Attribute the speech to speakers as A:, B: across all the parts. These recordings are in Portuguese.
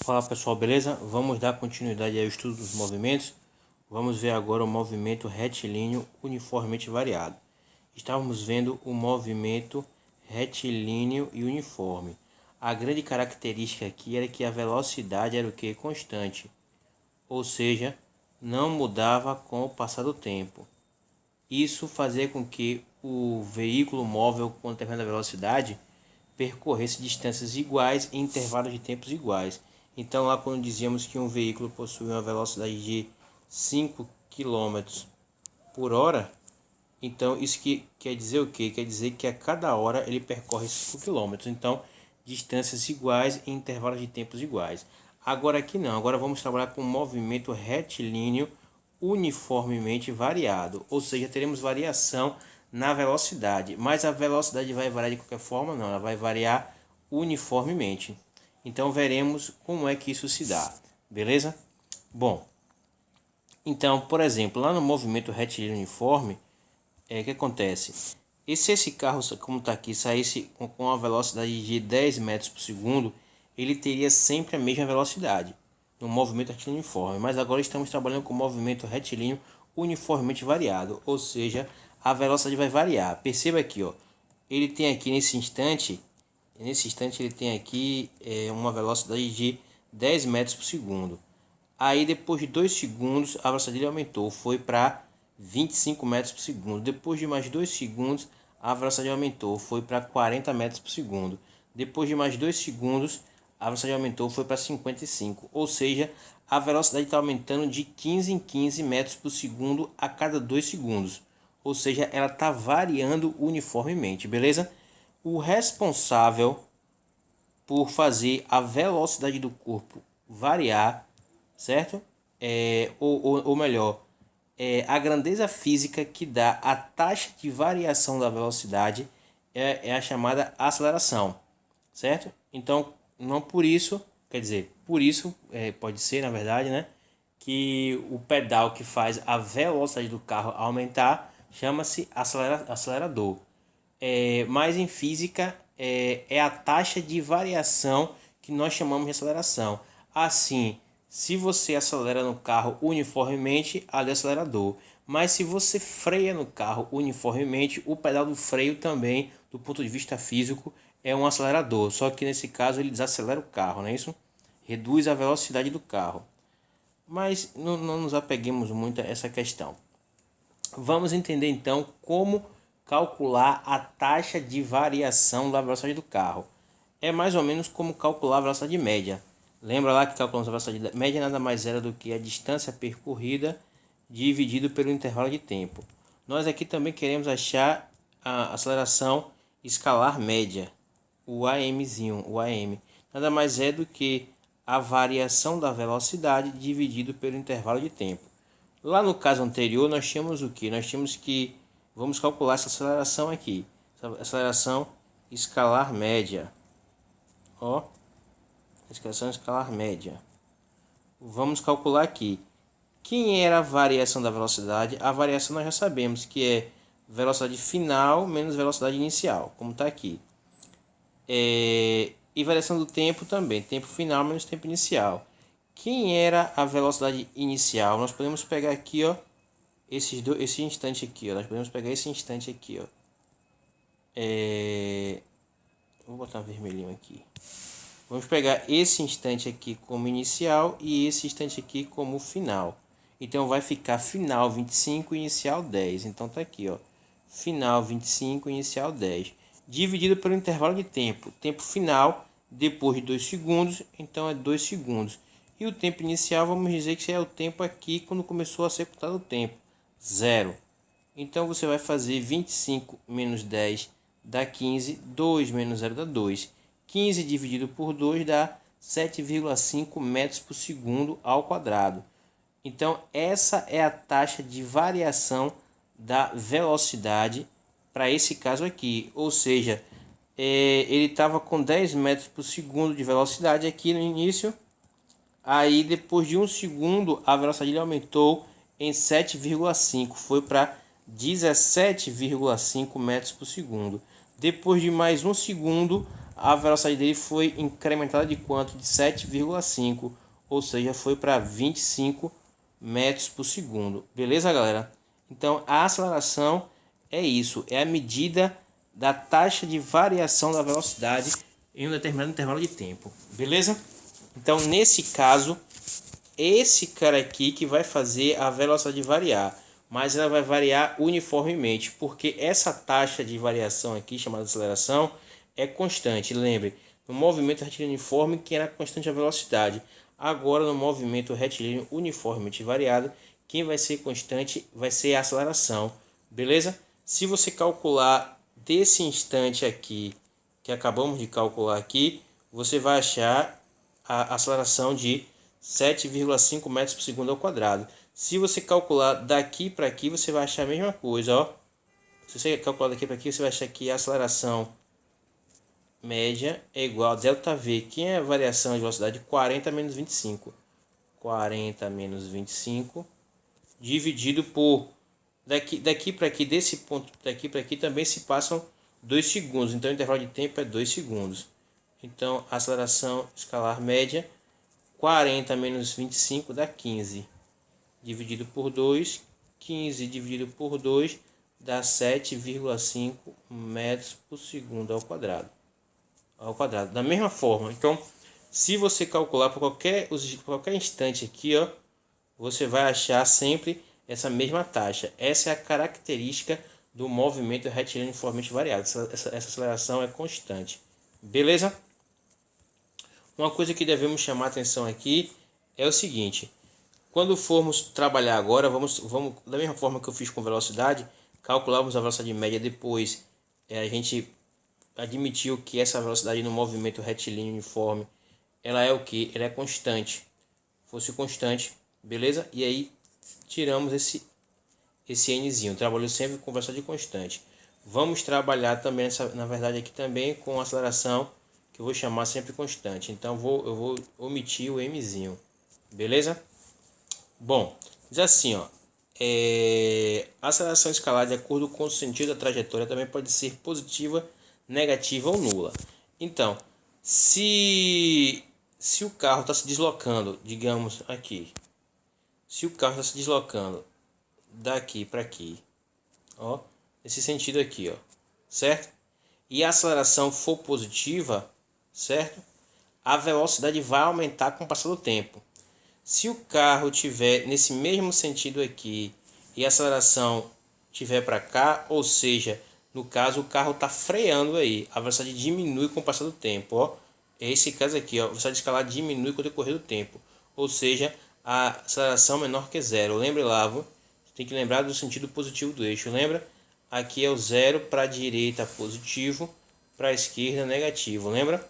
A: Fala pessoal, beleza? Vamos dar continuidade ao estudo dos movimentos. Vamos ver agora o movimento retilíneo uniformemente variado. Estávamos vendo o movimento retilíneo e uniforme. A grande característica aqui era que a velocidade era o que? Constante, ou seja, não mudava com o passar do tempo. Isso fazia com que o veículo móvel com determinada velocidade percorresse distâncias iguais em intervalos de tempos iguais. Então, lá quando dizíamos que um veículo possui uma velocidade de 5 km por hora, então isso que quer dizer o quê? Quer dizer que a cada hora ele percorre 5 km. Então, distâncias iguais em intervalos de tempos iguais. Agora aqui não, agora vamos trabalhar com um movimento retilíneo uniformemente variado, ou seja, teremos variação na velocidade, mas a velocidade vai variar de qualquer forma? Não, ela vai variar uniformemente. Então veremos como é que isso se dá, beleza? Bom, então, por exemplo, lá no movimento retilíneo uniforme, o que acontece? E se esse carro, como está aqui, saísse com a velocidade de 10 metros por segundo, ele teria sempre a mesma velocidade no movimento retilíneo uniforme. Mas agora estamos trabalhando com o movimento retilíneo uniformemente variado, ou seja, a velocidade vai variar. Perceba aqui, ó, ele tem aqui nesse instante ele tem aqui uma velocidade de 10 metros por segundo. Aí depois de 2 segundos a velocidade dele aumentou, foi para 25 metros por segundo. Depois de mais 2 segundos a velocidade aumentou, foi para 40 metros por segundo. Depois de mais 2 segundos a velocidade aumentou, foi para 55. Ou seja, a velocidade está aumentando de 15 em 15 metros por segundo a cada 2 segundos. Ou seja, ela está variando uniformemente, beleza? O responsável por fazer a velocidade do corpo variar, certo? Ou melhor, a grandeza física que dá a taxa de variação da velocidade é a chamada aceleração, certo? Então, não por isso, quer dizer, por isso, pode ser na verdade, né? Que o pedal que faz a velocidade do carro aumentar chama-se acelerador. Mas em física é a taxa de variação que nós chamamos de aceleração. Assim, se você acelera no carro uniformemente, ali é acelerador. Mas se você freia no carro uniformemente, o pedal do freio também, do ponto de vista físico, é um acelerador. Só que nesse caso ele desacelera o carro, não é isso? Reduz a velocidade do carro. Mas não nos apeguemos muito a essa questão. Vamos entender então como calcular a taxa de variação da velocidade do carro. É mais ou menos como calcular a velocidade média. Lembra lá que calculamos a velocidade média nada mais era do que a distância percorrida dividido pelo intervalo de tempo. Nós aqui também queremos achar a aceleração escalar média, o AMzinho, o AM. Nada mais é do que a variação da velocidade dividido pelo intervalo de tempo. Lá no caso anterior nós tínhamos o que? Nós tínhamos que, vamos calcular essa aceleração aqui, essa aceleração escalar média. Ó, aceleração escalar média. Vamos calcular aqui. Quem era a variação da velocidade? A variação nós já sabemos que é velocidade final menos velocidade inicial, como está aqui. E variação do tempo também, tempo final menos tempo inicial. Quem era a velocidade inicial? Nós podemos pegar aqui, ó, esse instante aqui, ó. Nós podemos pegar esse instante aqui, ó. Vou botar um vermelhinho aqui. Vamos pegar esse instante aqui como inicial e esse instante aqui como final. Então vai ficar final 25 e inicial 10. Então tá aqui, ó. Final 25 e inicial 10. Dividido pelo intervalo de tempo. Tempo final depois de 2 segundos, então é 2 segundos. E o tempo inicial, vamos dizer que é o tempo aqui quando começou a ser contado o tempo. 0. Então você vai fazer 25 menos 10 dá 15. 2 menos 0 dá 2. 15 dividido por 2 dá 7,5 metros por segundo ao quadrado. Então essa é a taxa de variação da velocidade para esse caso aqui. Ou seja, ele estava com 10 metros por segundo de velocidade aqui no início. Aí depois de 1 segundo a velocidade dele aumentou em 7,5, foi para 17,5 metros por segundo. Depois de mais 1 segundo a velocidade dele foi incrementada de quanto? De 7,5, ou seja, foi para 25 metros por segundo. Beleza, galera? Então, a aceleração é isso, é a medida da taxa de variação da velocidade em um determinado intervalo de tempo. Beleza? Então, nesse caso, esse cara aqui que vai fazer a velocidade variar, mas ela vai variar uniformemente, porque essa taxa de variação aqui, chamada aceleração, é constante. Lembre, no movimento retilíneo uniforme, que era constante a velocidade. Agora, no movimento retilíneo uniformemente variado, quem vai ser constante vai ser a aceleração. Beleza? Se você calcular desse instante aqui, que acabamos de calcular aqui, você vai achar a aceleração de 7,5 metros por segundo ao quadrado. Se você calcular daqui para aqui, você vai achar a mesma coisa, ó. Se você calcular daqui para aqui, você vai achar que a aceleração média é igual a ΔV, que é a variação de velocidade 40 menos 25. 40 menos 25 dividido por daqui para aqui, desse ponto daqui para aqui também se passam 2 segundos. Então o intervalo de tempo é 2 segundos. Então a aceleração escalar média 40 menos 25 dá 15. Dividido por 2, 15 dividido por 2 dá 7,5 metros por segundo ao quadrado. Da mesma forma, então, se você calcular por qualquer instante aqui, ó, você vai achar sempre essa mesma taxa. Essa é a característica do movimento retilíneo uniformemente variado. Essa aceleração é constante. Beleza? Uma coisa que devemos chamar atenção aqui é o seguinte: quando formos trabalhar agora, vamos da mesma forma que eu fiz com velocidade, calcularmos a velocidade média depois. A gente admitiu que essa velocidade no movimento retilíneo uniforme, ela é o que? Ela é constante. Fosse constante, beleza? E aí tiramos esse nzinho. Trabalhou sempre com velocidade constante. Vamos trabalhar também, na verdade aqui também com aceleração, que eu vou chamar sempre constante. Então eu vou omitir o mzinho, beleza? Bom, diz assim, ó, a aceleração escalar de acordo com o sentido da trajetória também pode ser positiva, negativa ou nula. Então, se o carro está se deslocando, digamos aqui, se o carro está se deslocando daqui para aqui, ó, nesse sentido aqui, ó, certo? E a aceleração for positiva, certo? A velocidade vai aumentar com o passar do tempo. Se o carro tiver nesse mesmo sentido aqui e a aceleração tiver para cá, ou seja, no caso o carro está freando aí, a velocidade diminui com o passar do tempo, ó. Esse caso aqui, ó, a velocidade escalar diminui com o decorrer do tempo, ou seja, a aceleração menor que zero. Lembre lá, tem que lembrar do sentido positivo do eixo, lembra? Aqui é o zero para a direita positivo, para a esquerda negativo, lembra?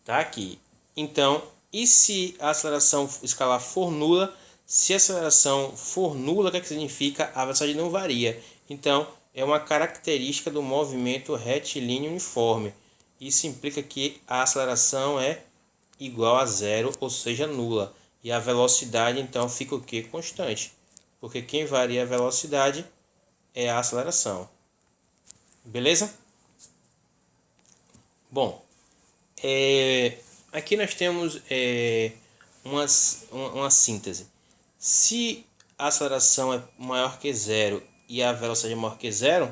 A: Tá aqui. Então, e se a aceleração escalar for nula? Se a aceleração for nula, o que significa? A velocidade não varia. Então, é uma característica do movimento retilíneo uniforme. Isso implica que a aceleração é igual a zero, ou seja, nula. E a velocidade, então, fica o quê? Constante. Porque quem varia a velocidade é a aceleração. Beleza? Bom, aqui nós temos uma síntese. Se a aceleração é maior que zero e a velocidade é maior que zero,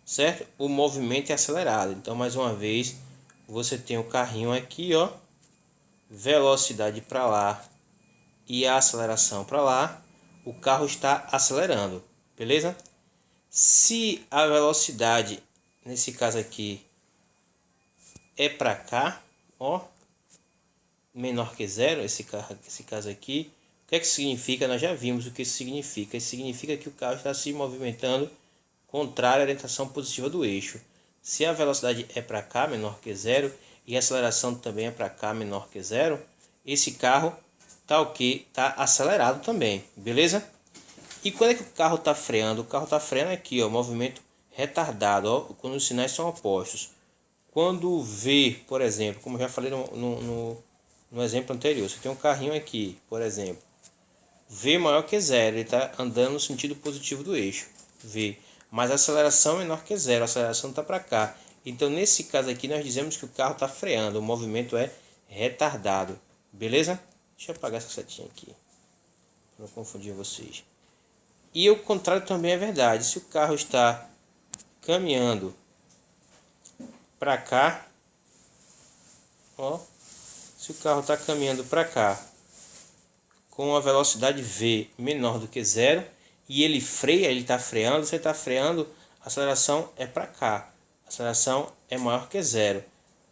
A: certo? O movimento é acelerado. Então, mais uma vez, você tem o carrinho aqui, ó, velocidade para lá e a aceleração para lá. O carro está acelerando, beleza? Se a velocidade, nesse caso aqui, é para cá, ó, menor que zero, esse caso aqui, o que é que significa? Nós já vimos o que isso significa. Isso significa que o carro está se movimentando contrário à orientação positiva do eixo. Se a velocidade é para cá, menor que zero, e a aceleração também é para cá, menor que zero, esse carro tá o que? Tá acelerado também, beleza? E quando é que o carro está freando? O carro está freando aqui, ó, movimento retardado, ó, quando os sinais são opostos. Quando V, por exemplo, como eu já falei no exemplo anterior, você tem um carrinho aqui, por exemplo, V maior que zero, ele está andando no sentido positivo do eixo, V, mas a aceleração é menor que zero, a aceleração está para cá. Então, nesse caso aqui, nós dizemos que o carro está freando, o movimento é retardado. Beleza? Deixa eu apagar essa setinha aqui, para não confundir vocês. E o contrário também é verdade. Se o carro está caminhando para cá, ó, se o carro está caminhando para cá com a velocidade V menor do que zero e ele freia, ele está freando, você está freando, a aceleração é para cá, a aceleração é maior que zero.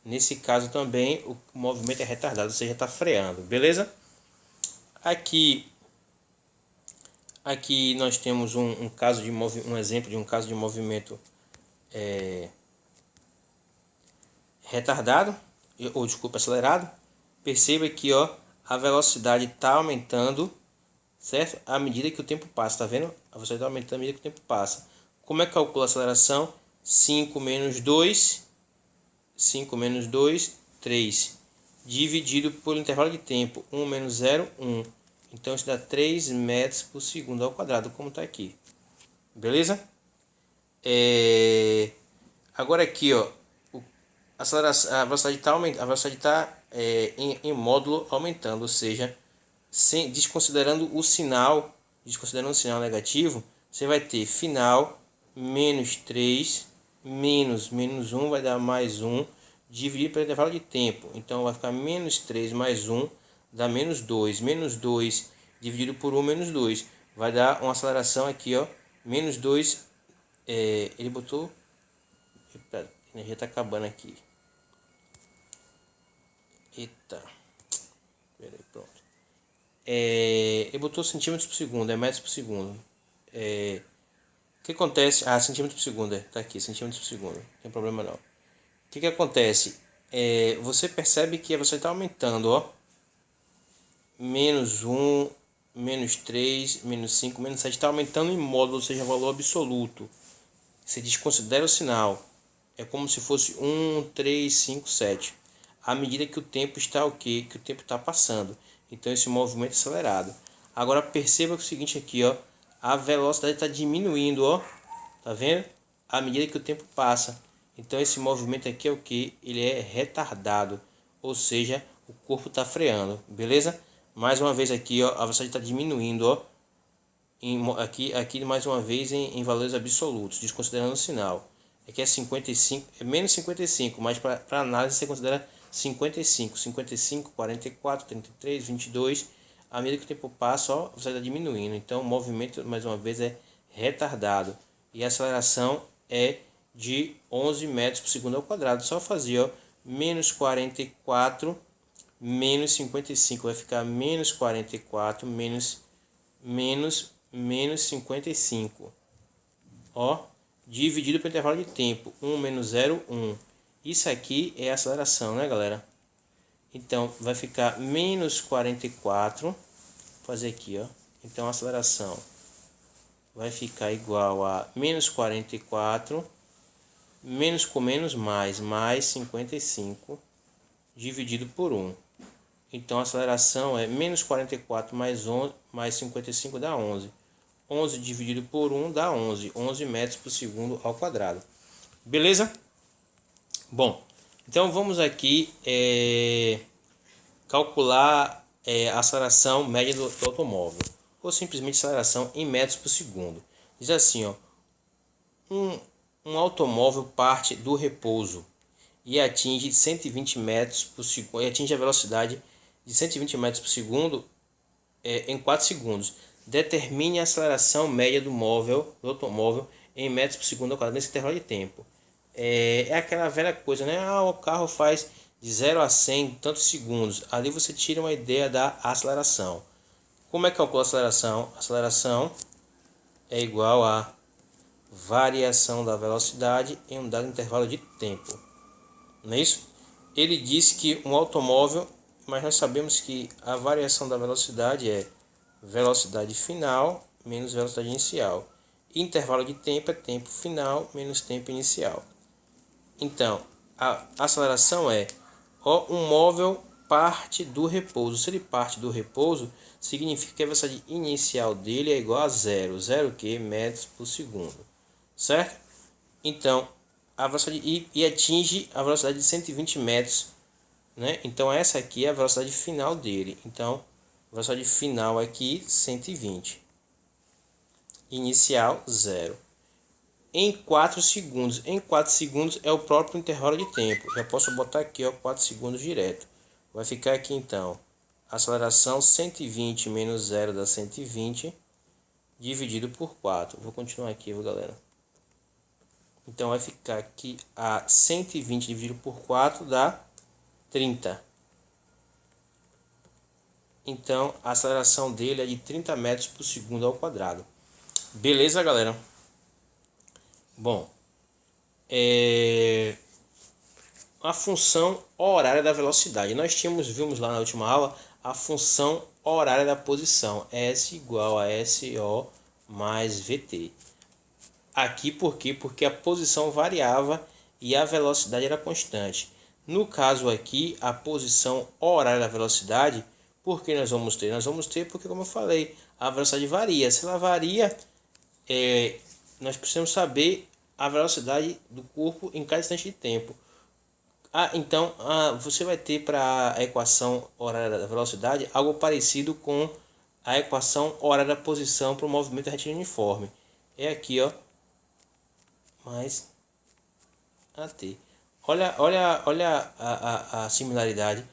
A: Nesse caso também o movimento é retardado, ou seja, está freando, beleza? Aqui nós temos um exemplo de um caso de movimento retardado, ou desculpa, acelerado. Perceba que ó, a velocidade está aumentando, certo? À medida que o tempo passa, tá vendo? A velocidade está aumentando à medida que o tempo passa. Como é que calcula a aceleração? 5 menos 2, 3, dividido pelo intervalo de tempo, 1 menos 0, 1. Então isso dá 3 metros por segundo ao quadrado, como está aqui. Beleza? Agora aqui, ó, a velocidade está em módulo aumentando, ou seja, desconsiderando o sinal negativo, você vai ter final menos 3 menos 1 vai dar mais 1 dividido pelo intervalo de tempo. Então vai ficar menos 3 mais 1 dá menos 2. Menos 2 dividido por 1 menos 2 vai dar uma aceleração aqui, ó, menos 2. Ele botou... Eita, a energia está acabando aqui. Eita. Peraí, pronto. Ele botou centímetros por segundo, é metros por segundo. O que acontece? Ah, centímetros por segundo, tá aqui, centímetros por segundo. Não tem problema não. O que acontece? Você percebe que você está aumentando, ó. Menos 1, menos 3, menos 5, menos 7. Está aumentando em módulo, ou seja, valor absoluto. Você desconsidera o sinal. É como se fosse 1, 3, 5, 7. À medida que o tempo está que o tempo está passando. Então esse movimento é acelerado. Agora perceba o seguinte aqui, ó, a velocidade está diminuindo, ó. Tá vendo? À medida que o tempo passa. Então esse movimento aqui é o que? Ele é retardado, ou seja, o corpo está freando, beleza? Mais uma vez aqui, ó, a velocidade está diminuindo, ó. Aqui mais uma vez em valores absolutos, desconsiderando o sinal. Aqui é 55, é menos 55, mas para análise você considera 55, 44, 33, 22. À medida que o tempo passa, ó, você está diminuindo. Então o movimento, mais uma vez, é retardado. E a aceleração é de 11 metros por segundo ao quadrado. Só fazer, ó, menos 44, menos 55. Vai ficar menos 44, menos 55. Ó, dividido pelo intervalo de tempo, 1 menos 0, 1. Isso aqui é a aceleração, né, galera? Então, vai ficar menos 44. Vou fazer aqui, ó. Então, a aceleração vai ficar igual a menos 44, menos com menos mais 55, dividido por 1. Então, a aceleração é menos 44 mais 11, mais 55 dá 11. 11 dividido por 1 dá 11. 11 metros por segundo ao quadrado. Beleza? Bom, então vamos aqui calcular a aceleração média do automóvel. Ou simplesmente aceleração em metros por segundo. Diz assim, ó, um automóvel parte do repouso e atinge 120 metros por segundo, e atinge a velocidade de 120 metros por segundo em 4 segundos. Determine a aceleração média do automóvel em metros por segundo ao quadrado nesse intervalo de tempo. É aquela velha coisa, né? O carro faz de 0 a 100 em tantos segundos. Ali você tira uma ideia da aceleração. Como é que calcula a aceleração? A aceleração é igual a variação da velocidade em um dado intervalo de tempo. Não é isso? Ele disse que um automóvel, mas nós sabemos que a variação da velocidade é velocidade final menos velocidade inicial. Intervalo de tempo é tempo final menos tempo inicial. Então, a aceleração é um móvel parte do repouso. Se ele parte do repouso, significa que a velocidade inicial dele é igual a zero. Zero o quê? Metros por segundo. Certo? Então, a velocidade e atinge a velocidade de 120 metros, né? Então essa aqui é a velocidade final dele. Então, a velocidade final aqui 120. Inicial 0. Em 4 segundos. Em 4 segundos é o próprio intervalo de tempo. Já posso botar aqui, ó, 4 segundos direto. Vai ficar aqui então. Aceleração 120 menos 0 dá 120 dividido por 4. Vou continuar aqui, viu, galera? Então vai ficar aqui a 120 dividido por 4 dá 30. Então a aceleração dele é de 30 metros por segundo ao quadrado. Beleza, galera? Bom, a função horária da velocidade. Nós vimos lá na última aula a função horária da posição. S igual a SO mais VT. Aqui por quê? Porque a posição variava e a velocidade era constante. No caso aqui, a posição horária da velocidade, por que nós vamos ter? Nós vamos ter porque, como eu falei, a velocidade varia. Se ela varia, nós precisamos saber a velocidade do corpo em cada instante de tempo. Então, você vai ter para a equação horária da velocidade algo parecido com a equação horária da posição para o movimento retilíneo uniforme. É aqui, ó, mais AT. Olha a similaridade.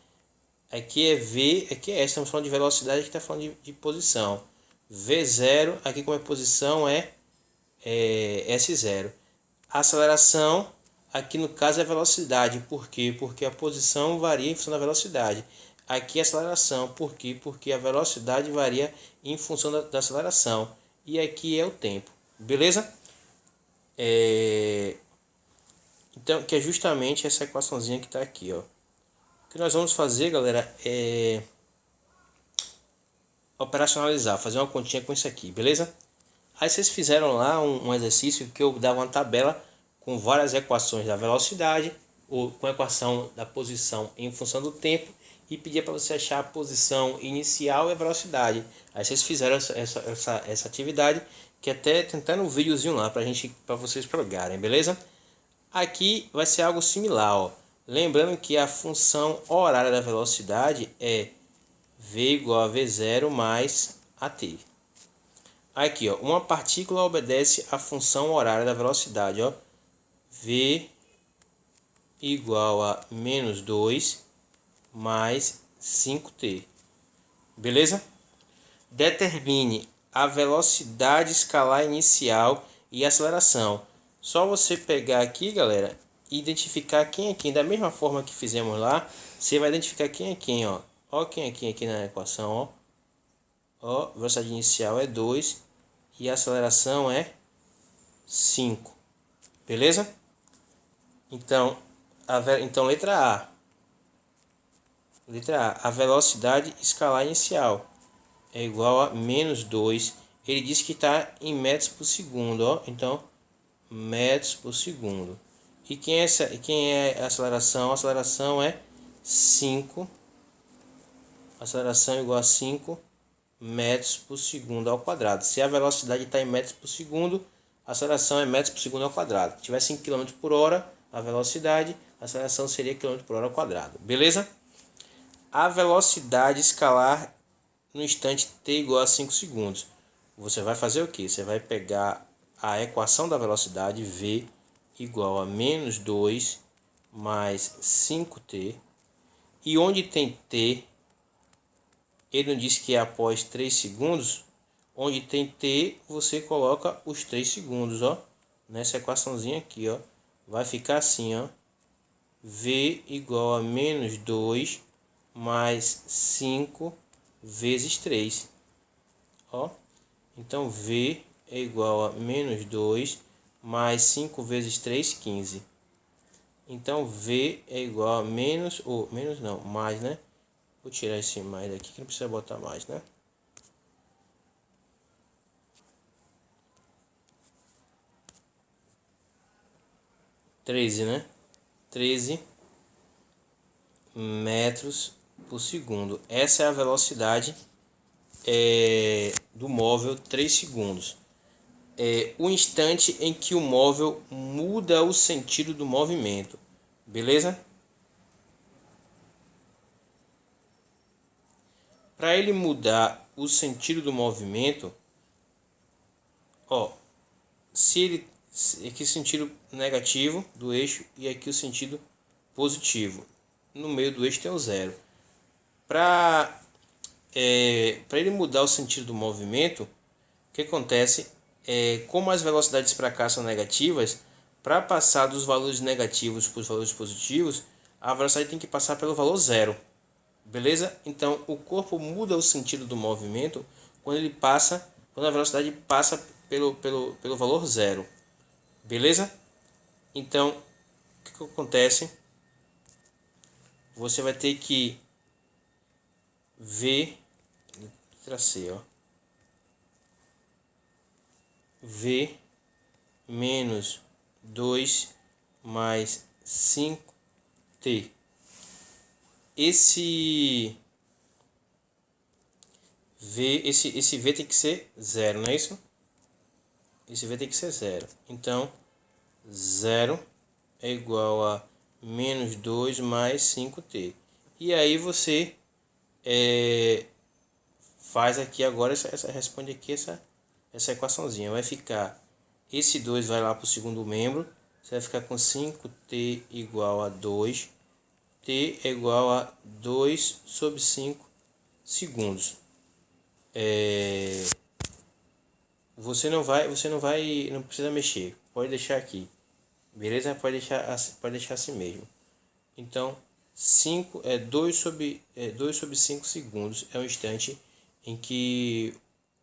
A: Aqui é V, aqui é S, estamos falando de velocidade, aqui está falando de posição. V0, aqui como é posição é S0. A aceleração, aqui no caso é velocidade. Por quê? Porque a posição varia em função da velocidade. Aqui é aceleração. Por quê? Porque a velocidade varia em função da aceleração. E aqui é o tempo. Beleza? Então, que é justamente essa equaçãozinha que está aqui, ó. O que nós vamos fazer, galera, é operacionalizar, fazer uma continha com isso aqui, beleza? Aí vocês fizeram lá um exercício que eu dava uma tabela com várias equações da velocidade, ou com a equação da posição em função do tempo, e pedia para você achar a posição inicial e a velocidade. Aí vocês fizeram essa atividade, que até tentando um videozinho lá para vocês provarem, beleza? Aqui vai ser algo similar, ó. Lembrando que a função horária da velocidade é V igual a V0 mais AT. Aqui, ó, uma partícula obedece à função horária da velocidade, ó. V igual a menos 2 mais 5t. Beleza? Determine a velocidade escalar inicial e aceleração. Só você pegar aqui, galera, e identificar quem é quem. Da mesma forma que fizemos lá, você vai identificar quem é quem, ó. Ó quem é quem aqui na equação, ó. Ó, velocidade inicial é 2 e a aceleração é 5. Beleza? Então, letra A. Letra A, a velocidade escalar inicial é igual a menos 2. Ele diz que está em metros por segundo, ó. Então, metros por segundo. E quem é a aceleração? A aceleração é 5. Aceleração igual a 5 metros por segundo ao quadrado. Se a velocidade está em metros por segundo, a aceleração é metros por segundo ao quadrado. Se tivesse em km por hora, a velocidade, a aceleração seria km por hora ao quadrado. Beleza? A velocidade escalar no instante t igual a 5 segundos. Você vai fazer o que? Você vai pegar a equação da velocidade v igual a menos 2 mais 5t. E onde tem t, ele não diz que é após 3 segundos. Onde tem t, você coloca os 3 segundos, ó. Nessa equaçãozinha aqui, ó. Vai ficar assim, ó. V igual a menos 2 mais 5 vezes 3. Ó. Então, V é igual a menos 2 mais 5 vezes 3, 15. Então, V é igual a menos, ou menos não, mais, né? Vou tirar esse mais daqui, que não precisa botar mais, né? Né? 13 metros por segundo. Essa é a velocidade do móvel 3 segundos. o instante em que o móvel muda o sentido do movimento. Beleza? Para ele mudar o sentido do movimento, ó, aqui o sentido negativo do eixo e aqui o sentido positivo. No meio do eixo tem o zero. Para ele mudar o sentido do movimento, o que acontece? Como as velocidades para cá são negativas, para passar dos valores negativos para os valores positivos, a velocidade tem que passar pelo valor zero. Beleza? Então o corpo muda o sentido do movimento quando a velocidade passa pelo valor zero. Beleza? Então o que acontece? Você vai ter que ver, tracei, ó, V menos 2 mais 5t. Esse V tem que ser zero, não é isso? Esse V tem que ser zero. Então, 0 é igual a menos 2 mais 5t. E aí você faz aqui agora, responde aqui essa equaçãozinha. Vai ficar, esse 2 vai lá para o segundo membro. Você vai ficar com 5t igual a 2. T é igual a 2 sobre 5 segundos. Você não precisa mexer. Pode deixar aqui. Beleza? Pode deixar assim mesmo. Então, 2 sobre 5 segundos é o instante em que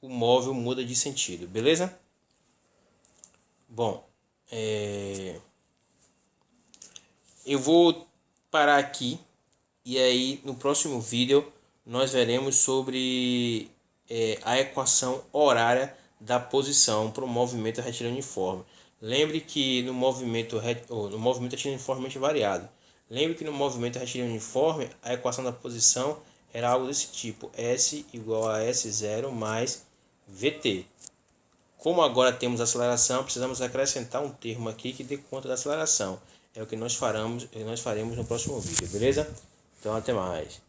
A: o móvel muda de sentido. Beleza? Bom, eu vou parar aqui e aí no próximo vídeo nós veremos sobre a equação horária da posição para o movimento retilíneo uniforme. Lembre que no movimento retilíneo uniformemente variado, lembre que no movimento retilíneo uniforme a equação da posição era algo desse tipo: S igual a S0 mais VT. Como agora temos aceleração, precisamos acrescentar um termo aqui que dê conta da aceleração. É o que nós faremos no próximo vídeo, beleza? Então até mais.